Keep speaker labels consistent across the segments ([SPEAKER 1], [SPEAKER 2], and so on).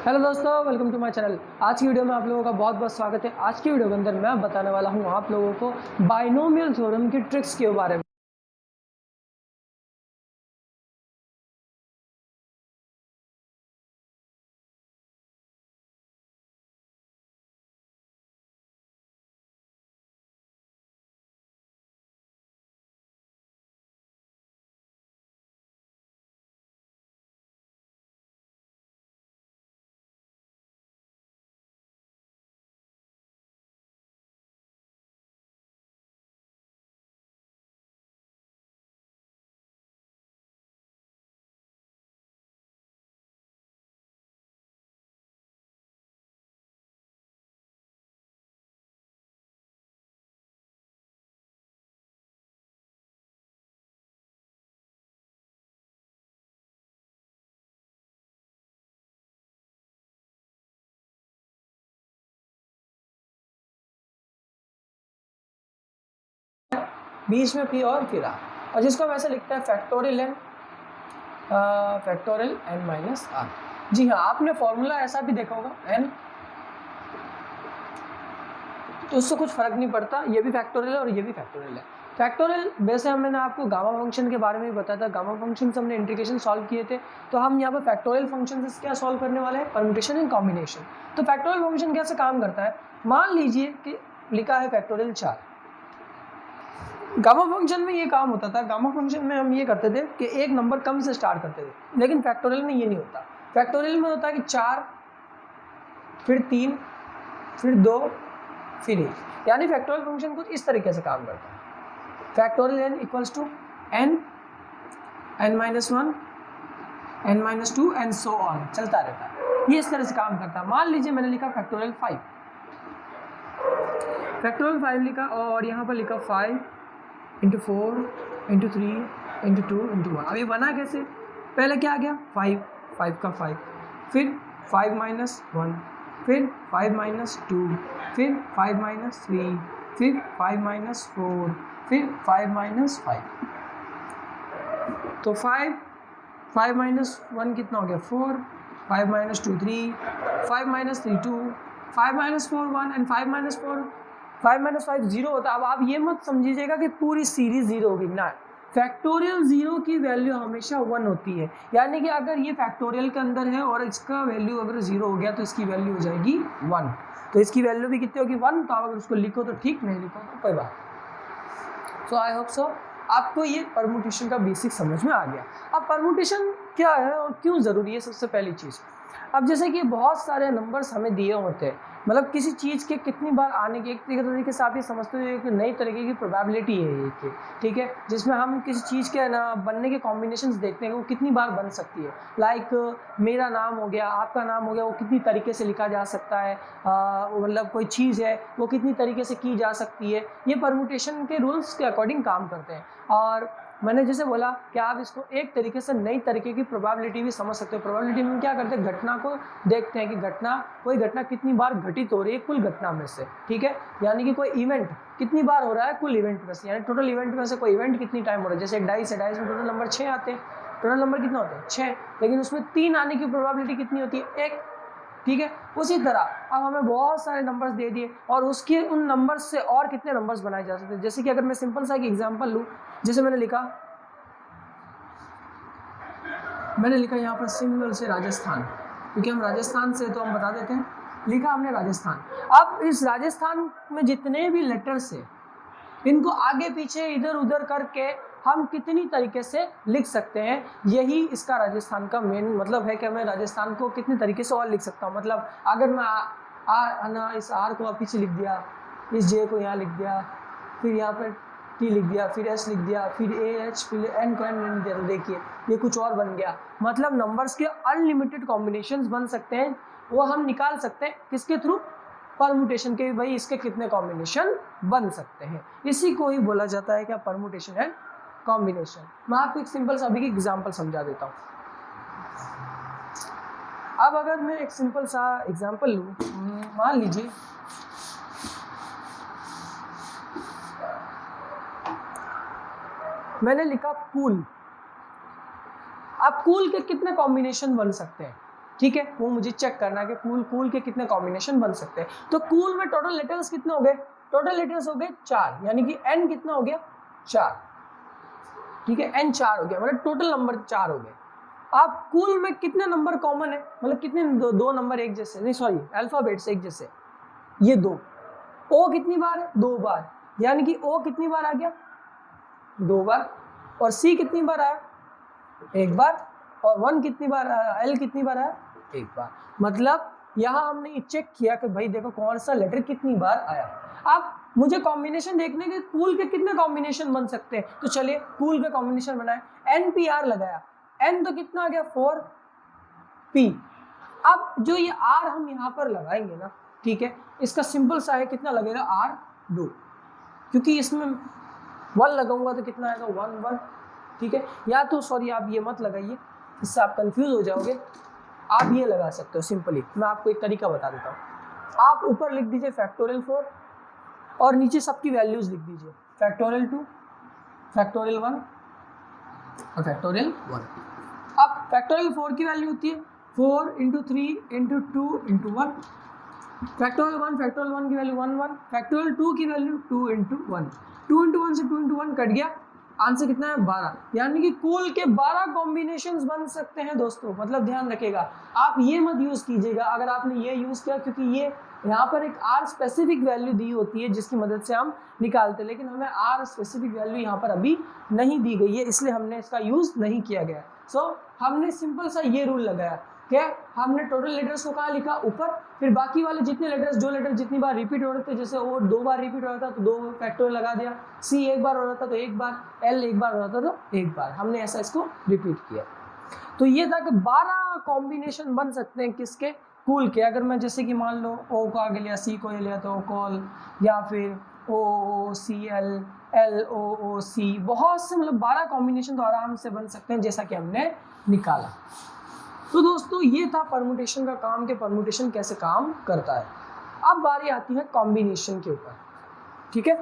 [SPEAKER 1] Hello दोस्तों, welcome to my channel. आज की वीडियो में आप लोगों का बहुत बहुत स्वागत है। आज की वीडियो के अंदर मैं बताने वाला हूं आप लोगों को बाइनोमियल थ्योरम की ट्रिक्स के बारे में। बीच में पी और फिर आर, और जिसको हम ऐसे लिखते हैं फैक्टोरियल एन माइनस आर। जी हाँ, आपने फॉर्मूला ऐसा भी देखा होगा एन, तो उससे कुछ फर्क नहीं पड़ता। ये भी फैक्टोरियल है और ये भी फैक्टोरियल है। फैक्टोरियल वैसे मैंने आपको गामा फंक्शन के बारे में भी बताया था। गामा फंक्शन से हमने इंटीग्रेशन सॉल्व किए थे, तो हम यहाँ पर फैक्टोरियल फंक्शन से क्या सॉल्व करने वाले हैं, परम्यूटेशन एंड कॉम्बिनेशन। तो फैक्टोरियल फंक्शन कैसे काम करता है, मान लीजिए कि लिखा है फैक्टोरियल 4। गामा फंक्शन में ये काम होता था, गामा फंक्शन में हम ये करते थे कि एक नंबर कम से स्टार्ट करते थे, लेकिन फैक्टोरियल में ये नहीं होता। फैक्टोरियल में होता है कि 4 फिर 3 फिर 2 फिर 1, यानी फैक्टोरियल फंक्शन कुछ इस तरीके से काम करता है। Factorial N equals to N, N minus 1, N minus 2 and so on, चलता रहता है। ये इस तरह से काम करता है। मान लीजिए मैंने लिखा फैक्टोरियल 5, फैक्टोरियल 5 लिखा और यहाँ पर लिखा 5 इंटू 4 इंटू 3 इंटू 2 इंटू 1। अब ये बना कैसे, पहले क्या आ गया 5, 5 का 5, फिर 5 माइनस 1, फिर 5 माइनस 2, फिर 5 माइनस 3, फिर 5 माइनस 4, फिर 5 माइनस 5। तो 5 माइनस 1 कितना हो गया 4, 5 minus 2 3, 5 minus 3 2, 5 minus 4 1 and 5 minus 4 5 minus 5 zero होता है। अब आप ये मत समझिएगा कि पूरी सीरीज जीरो होगी ना। फैक्टोरियल जीरो की वैल्यू हमेशा 1 होती है, यानी कि अगर ये फैक्टोरियल के अंदर है और इसका वैल्यू अगर जीरो हो गया तो इसकी वैल्यू हो जाएगी 1। तो इसकी वैल्यू भी कितनी होगी 1। तो अगर उसको लिखो तो ठीक, नहीं लिखो तो कोई बात। सो आई होप सो आपको ये परमुटेशन का बेसिक समझ में आ गया। अब परमुटेशन क्या है और क्यों ज़रूरी है, सबसे पहली चीज़। अब जैसे कि बहुत सारे नंबर्स हमें दिए होते हैं, मतलब किसी चीज़ के कितनी बार आने की एक तरीके से आप ये समझते हो एक नई तरीके की प्रोबेबिलिटी है ये कि ठीक है, जिसमें हम किसी चीज़ के ना बनने के कॉम्बिनेशंस देखते हैं कि वो कितनी बार बन सकती है। लाइक मेरा नाम हो गया, आपका नाम हो गया, वो कितनी तरीके से लिखा जा सकता है, मतलब कोई चीज़ है वो कितनी तरीके से की जा सकती है। ये परमुटेशन के रूल्स के अकॉर्डिंग काम करते हैं। और मैंने जैसे बोला कि आप इसको एक तरीके से नई तरीके की प्रोबेबिलिटी भी समझ सकते हो। प्रोबेबिलिटी में क्या करते हैं, घटना को देखते हैं कि कोई घटना कितनी बार घटित हो रही है कुल घटना में से, ठीक है, यानी कि कोई इवेंट कितनी बार हो रहा है कुल इवेंट में से, यानी टोटल इवेंट में से कोई इवेंट कितनी टाइम हो रहा है। जैसे एक डाइस है, डाइस में टोटल नंबर 6 आते हैं, टोटल नंबर कितना होता है 6, लेकिन उसमें 3 आने की प्रोबेबिलिटी कितनी होती है 1, ठीक है। उसी तरह अब हमें बहुत सारे नंबर्स दे दिए और उसके उन नंबर्स से और कितने नंबर्स बनाए जा सकते हैं। जैसे कि अगर मैं सिंपल सा एक एग्जांपल लूँ, जैसे मैंने लिखा यहाँ पर सिंगल से राजस्थान, क्योंकि हम राजस्थान से तो हम बता देते हैं, लिखा हमने राजस्थान। अब इस राजस्थान में जितने भी लेटर्स हैं इनको आगे पीछे इधर उधर करके हम कितनी तरीके से लिख सकते हैं, यही इसका राजस्थान का मेन मतलब है कि मैं राजस्थान को कितनी तरीके से और लिख सकता हूँ। मतलब अगर मैं इस आर को पीछे लिख दिया, इस जे को यहाँ लिख दिया, फिर यहाँ पर टी लिख दिया, फिर एस लिख दिया, फिर ए एच, फिर एन को एन लिख दिया, तो देखिए ये कुछ और बन गया। मतलब नंबर्स के अनलिमिटेड कॉम्बिनेशंस बन सकते हैं, वो हम निकाल सकते हैं किसके थ्रू, परमुटेशन के। भाई इसके कितने कॉम्बिनेशन बन सकते हैं, इसी को ही बोला जाता है क्या, परमुटेशन एंड कॉम्बिनेशन। मैं आपको एक सिंपल सा अभी की एग्जांपल समझा देता हूँ। अब अगर मैं एक सिंपल सा एग्जांपल लूँ, मान लीजिए मैंने लिखा कूल। अब कूल के कितने कॉम्बिनेशन बन सकते हैं, ठीक है, वो मुझे चेक करना है कि कूल के कितने कॉम्बिनेशन बन सकते हैं। तो कूल में टोटल लेटर्स कितने हो गए, टोटल लेटर्स हो गए 4, यानी कि n कितना हो गया 4, ठीक है, n 4 हो गया, मतलब टोटल नंबर 4 हो गए। आप कूल में कितने नंबर कॉमन है, मतलब कितने दो नंबर एक जैसे, नहीं सॉरी अल्फाबेट्स एक जैसे, ये 2। ओ कितनी बार है, 2 बार, यानी कि ओ कितनी बार आ गया 2 बार, और सी कितनी बार आया 1 बार, और 1 कितनी बार, एल कितनी बार आया 1 बार। मतलब यहाँ हमने चेक किया कि भाई देखो कौन सा लेटर कितनी बार आया। अब मुझे कॉम्बिनेशन देखने के कूल के कितने कॉम्बिनेशन बन सकते हैं, तो चलिए कूल के कॉम्बिनेशन बनाए। NPR लगाया, n तो कितना आ गया 4p। अब जो ये r हम यहाँ पर लगाएंगे ना, ठीक है, इसका सिंपल सा है, कितना लगेगा R2, क्योंकि इसमें 1 लगाऊंगा तो कितना आएगा 1 1, ठीक है। या तो सॉरी आप ये मत लगाइए, इससे आप कंफ्यूज हो जाओगे, आप ये लगा सकते हो सिंपली। मैं आपको एक तरीका बता देता हूँ। आप ऊपर लिख दीजिए फैक्टोरियल 4 और नीचे सबकी वैल्यूज लिख दीजिए, फैक्टोरियल 2, फैक्टोरियल 1 और फैक्टोरियल 1। अब फैक्टोरियल 4 की वैल्यू होती है 4 × 3 × 2 × 1, फैक्टोरियल 1 की वैल्यू 1 1, फैक्टोरियल 2 की वैल्यू 2 × 1, 2 × 1 से 2 × 1 कट गया, आंसर कितना है 12, यानी कि कूल के 12 कॉम्बिनेशंस बन सकते हैं दोस्तों। मतलब ध्यान रखिएगा, आप ये मत यूज़ कीजिएगा अगर आपने ये यूज़ किया, क्योंकि ये यहाँ पर एक R स्पेसिफिक वैल्यू दी होती है जिसकी मदद से हम निकालते हैं, लेकिन हमें R स्पेसिफिक वैल्यू यहाँ पर अभी नहीं दी गई है, इसलिए हमने इसका यूज़ नहीं किया गया। हमने सिंपल सा ये रूल लगाया कि हमने टोटल लेटर्स को कहाँ लिखा ऊपर, फिर बाकी वाले जितने लेटर्स, जो लेटर जितनी बार रिपीट हो रहे थे, जैसे ओ 2 बार रिपीट हो रहा था तो 2 फैक्टोरियल लगा दिया, C 1 बार हो रहा था तो 1 बार, L 1 बार हो रहा था तो 1 बार, हमने ऐसा इसको रिपीट किया। तो ये था कि 12 कॉम्बिनेशन बन सकते हैं किसके, कूल के। अगर मैं जैसे कि मान लो O को आगे लिया, C को ये लिया तो कॉल, या फिर OOCL, LOOC, बहुत से मतलब 12 कॉम्बिनेशन तो आराम से बन सकते हैं जैसा कि हमने निकाला। तो दोस्तों ये था परमुटेशन का काम, के परमुटेशन कैसे काम करता है। अब बारी आती है कॉम्बिनेशन के ऊपर, ठीक है।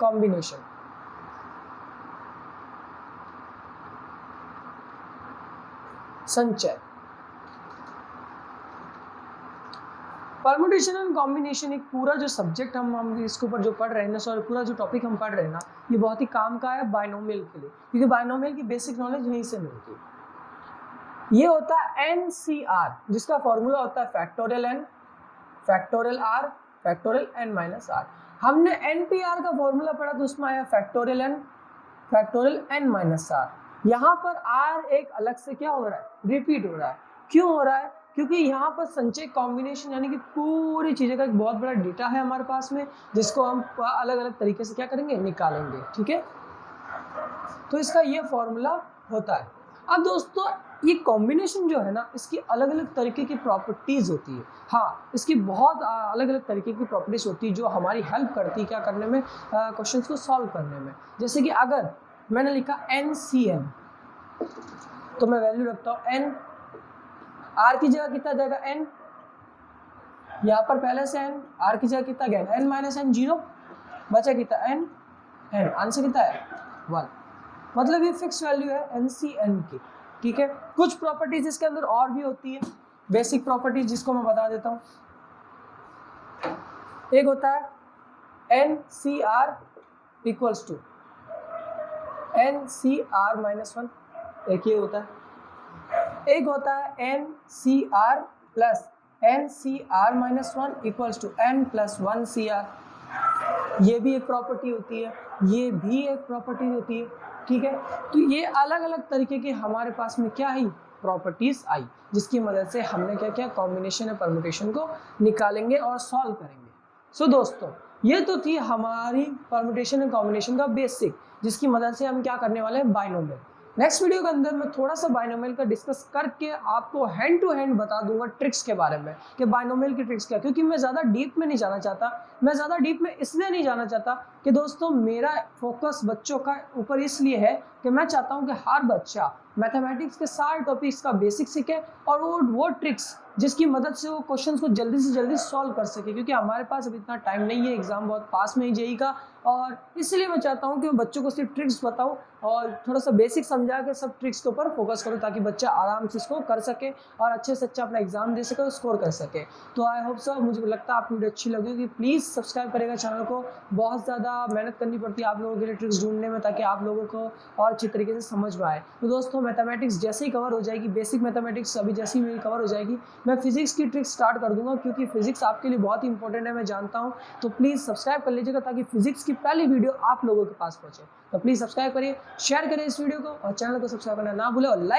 [SPEAKER 1] कॉम्बिनेशन, संचय, परमुटेशन एंड कॉम्बिनेशन एक पूरा जो सब्जेक्ट हम इसके ऊपर जो पढ़ रहे हैं ना, सॉरी पूरा जो टॉपिक हम पढ़ रहे हैं ना, ये बहुत ही काम का है बाइनोमियल के लिए, क्योंकि बाइनोमियल की बेसिक नॉलेज यहीं से मिलती है। ये होता है NCR, जिसका फॉर्मूला होता है factorial n, factorial r, factorial n minus r। हमने NPR का फॉर्मूला पढ़ा तो उसमें आया factorial n, factorial n minus r। यहाँ पर r एक अलग से क्या हो रहा है, रिपीट हो रहा है। क्यों हो रहा है, क्योंकि यहाँ पर संचय कॉम्बिनेशन यानी कि पूरी चीज़ें का एक बहुत बड़ा डेटा है हमारे पास में, जिसको हम अलग अलग तरीके से क्या करेंगे, निकालेंगे, ठीक है। तो इसका ये फॉर्मूला होता है। अब दोस्तों ये कॉम्बिनेशन जो है ना, इसकी अलग अलग तरीके की प्रॉपर्टीज़ होती है। हाँ, इसकी बहुत अलग अलग तरीके की प्रॉपर्टीज़ होती है जो हमारी हेल्प करती है क्या करने में, क्वेश्चंस को सॉल्व करने में। जैसे कि अगर मैंने लिखा NCN, तो मैं वैल्यू रखता हूँ n, r की जगह कितना जाएगा n, यहाँ पर पहले से n, r की जगह कितना गया n माइनस n, 0 बचा कितना n, आंसर कितना है 1। मतलब ये फिक्स वैल्यू है NCN की, ठीक है। कुछ प्रॉपर्टीज इसके अंदर और भी होती है, बेसिक प्रॉपर्टीज, जिसको मैं बता देता हूँ। एक होता है NCR equals to NCR minus 1, एक ये होता है। एक होता है NCR plus NCR minus 1 equals to N plus 1 CR, ये भी एक प्रॉपर्टी होती है, ये भी एक प्रॉपर्टी होती है, ठीक है। तो ये अलग अलग तरीके के हमारे पास में क्या है, प्रॉपर्टीज आई, जिसकी मदद से हमने क्या किया, कॉम्बिनेशन या परमुटेशन को निकालेंगे और सॉल्व करेंगे। सो दोस्तों ये तो थी हमारी परमुटेशन एंड कॉम्बिनेशन का बेसिक, जिसकी मदद से हम क्या करने वाले हैं, बाइनोमियल। नेक्स्ट वीडियो के अंदर मैं थोड़ा सा बाइनोमियल का डिस्कस करके आपको हैंड टू हैंड बता दूंगा ट्रिक्स के बारे में, कि बाइनोमियल की ट्रिक्स क्या, क्योंकि मैं ज़्यादा डीप में नहीं जाना चाहता। मैं ज़्यादा डीप में इसलिए नहीं जाना चाहता कि दोस्तों मेरा फोकस बच्चों का ऊपर इसलिए है कि मैं चाहता हूं कि हर बच्चा मैथमेटिक्स के सारे टॉपिक्स का बेसिक सीखे और वो ट्रिक्स जिसकी मदद से वो क्वेश्चंस को जल्दी से जल्दी सॉल्व कर सके, क्योंकि हमारे पास अभी इतना टाइम नहीं है, एग्ज़ाम बहुत पास में ही जेईई का, और इसलिए मैं चाहता हूँ कि मैं बच्चों को सिर्फ ट्रिक्स बताऊँ और थोड़ा सा बेसिक समझा के सब ट्रिक्स के ऊपर फोकस करूँ, ताकि बच्चा आराम से इसको कर सके और अच्छे से अच्छा अपना एग्जाम दे सके और स्कोर कर सके। तो आई होप सो, मुझे लगता है आपको वीडियो अच्छी लगेगी। प्लीज़ सब्सक्राइब करेगा चैनल को, बहुत ज़्यादा मेहनत करनी पड़ती है आप लोगों के लिए ट्रिक्स ढूंढने में, ताकि आप लोगों को और अच्छी तरीके से समझ में आए। तो दोस्तों, मैथमेटिक्स जैसे ही कवर हो जाएगी, बेसिक मैथमेटिक्स अभी जैसे ही मेरी कवर हो जाएगी, मैं फिजिक्स की ट्रिक्स स्टार्ट कर दूंगा, क्योंकि फिजिक्स आपके लिए बहुत ही इंपॉर्टेंट है, मैं जानता हूँ। तो प्लीज़ सब्सक्राइब कर लीजिएगा, ताकि फिजिक्स की पहली वीडियो आप लोगों के पास पहुंचे। तो प्लीज़ सब्सक्राइब करिए, शेयर करिए इस वीडियो को, और चैनल को सब्सक्राइब करना ना भूलें, और लाइक